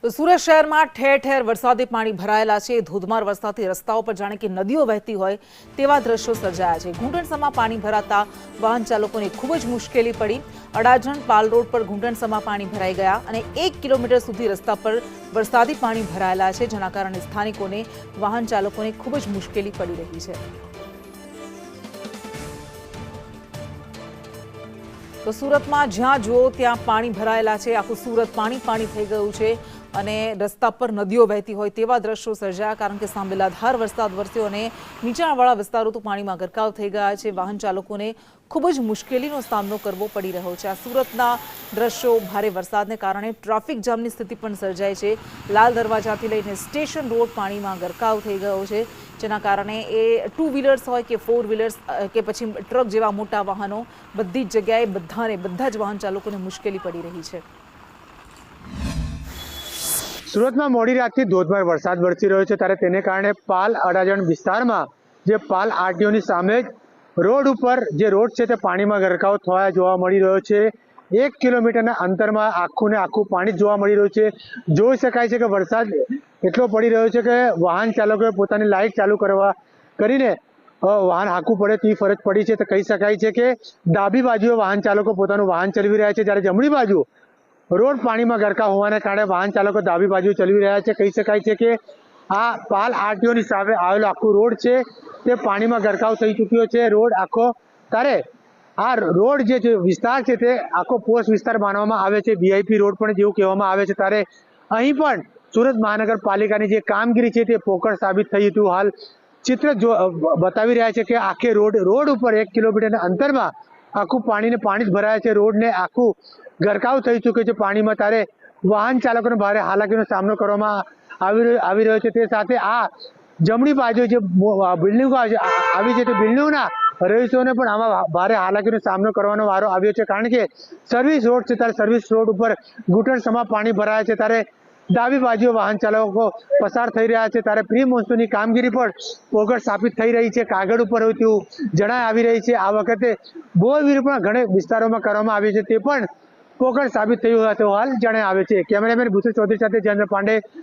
તો સુરત શહેરમાં ઠેર ઠેર વરસાદી પાણી ભરાયેલા છે। ધોધમાર વરસાદથી રસ્તાઓ પર જાણે કે નદીઓ વહેતી હોય તેવા દ્રશ્યો સર્જાયા છે। ઘૂંટણસમા પાણી ભરાતા વાહન ચાલકોને ખૂબ જ મુશ્કેલી પડી। અડાજણ પાલ રોડ પર ઘૂંટણસમા પાણી ભરાઈ ગયા અને 1 કિલોમીટર સુધી રસ્તા પર વરસાદી પાણી ભરાયેલા છે, જેના કારણે સ્થાનિકોને વાહન ચાલકોને ખૂબ જ મુશ્કેલી પડી રહી છે। તો સુરતમાં જ્યાં જુઓ ત્યાં પાણી ભરાયેલા છે। આખું સુરત પાણી પાણી થઈ ગયું છે અને રસ્તા પર નદીઓ વહેતી હોય તેવા દ્રશ્યો સર્જાયા, કારણ કે સાંબેલાધાર વરસાદ વરસ્યો અને નીચાણવાળા વિસ્તારો તો પાણીમાં ગરકાવ થઈ ગયા છે। વાહન ચાલકોને ખૂબ જ મુશ્કેલીનો સામનો કરવો પડી રહ્યો છે। આ સુરતના દ્રશ્યો ભારે વરસાદને કારણે ટ્રાફિક જામની સ્થિતિ પણ સર્જાઈ છે। લાલ દરવાજાથી લઈને સ્ટેશન રોડ પાણીમાં ગરકાવ થઈ ગયો છે, જેના કારણે એ 2 વ્હીલર્સ હોય કે 4 વ્હીલર્સ કે પછી ટ્રક જેવા મોટા વાહનો બધી જ જગ્યાએ બધા જ વાહન ચાલકોને મુશ્કેલી પડી રહી છે। સુરતમાં મોડી રાતથી ધોધમાર વરસાદ વરસી રહ્યો છે, ત્યારે તેને કારણે પાલ અડાજણ વિસ્તારમાં જે પાલ આરટીઓની સામે જ રોડ ઉપર જે રોડ છે તે પાણીમાં ગરકાવ થવા જોવા મળી રહ્યો છે। 1 કિલોમીટરના અંતરમાં આખું ને આખું પાણી જોવા મળી રહ્યું છે। જોઈ શકાય છે કે વરસાદ એટલો પડી રહ્યો છે કે વાહન ચાલકોએ પોતાની લાઇટ ચાલુ કરીને વાહન હાંકવું પડે તેવી ફરજ પડી છે। તો કહી શકાય છે કે ડાબી બાજુએ વાહન ચાલકો પોતાનું વાહન ચલાવી રહ્યા છે, જ્યારે જમણી બાજુ રોડ પાણીમાં ગરકાવ હોવાને કારણે વાહન ચાલકો ડાબી બાજુ ચલાવી રહ્યા છે। કહી શકાય છે કે આ પાલ આરટીઓની સામે આવેલો આખો રોડ છે તે પાણીમાં ગરકાવ થઈ ચૂક્યો છે। રોડ આખો ત્યારે આ રોડ જે વિસ્તાર છે તે આખો પોસ્ટ વિસ્તાર માનવામાં આવે છે, વીઆઈપી રોડ પણ જેવું કહેવામાં આવે છે। ત્યારે અહીં પણ સુરત મહાનગરપાલિકાની જે કામગીરી છે તે પોકળ સાબિત થઈ હતું। હાલ ચિત્ર બતાવી રહ્યા છે કે આખે રોડ ઉપર 1 કિલોમીટરના અંતરમાં આખું પાણી જ ભરાયા છે। રોડને આખું ગરકાવ થઈ ચૂક્યો છે પાણીમાં, ત્યારે વાહન ચાલકોને ભારે હાલાકીનો સામનો કરવામાં આવી રહ્યો છે। તે સાથે આ જમણી બાજુ જે બિલ્ડિંગો આવી છે તે બિલ્ડિંગોના રહીશોને પણ આમાં ભારે હાલાકીનો સામનો કરવાનો વારો આવ્યો છે, કારણ કે સર્વિસ રોડ છે ત્યારે સર્વિસ રોડ ઉપર ઘૂંટણસમા પાણી ભરાયા છે। ત્યારે ડાબી બાજુએ વાહન ચાલકો પસાર થઈ રહ્યા છે, ત્યારે પ્રી મોન્સૂનની કામગીરી પણ પોકળ સાબિત થઈ રહી છે, કાગળ ઉપર હોય તેવું જણાઈ આવી રહી છે। આ વખતે બોરવીર પણ ઘણા વિસ્તારોમાં કરવામાં આવી છે, તે પણ પોકળ સાબિત થયું હતું હાલ જણાઈ આવે છે। કેમેરામેન ભૂષણ ચૌધરી સાથે જયેન્દ્ર પાંડે,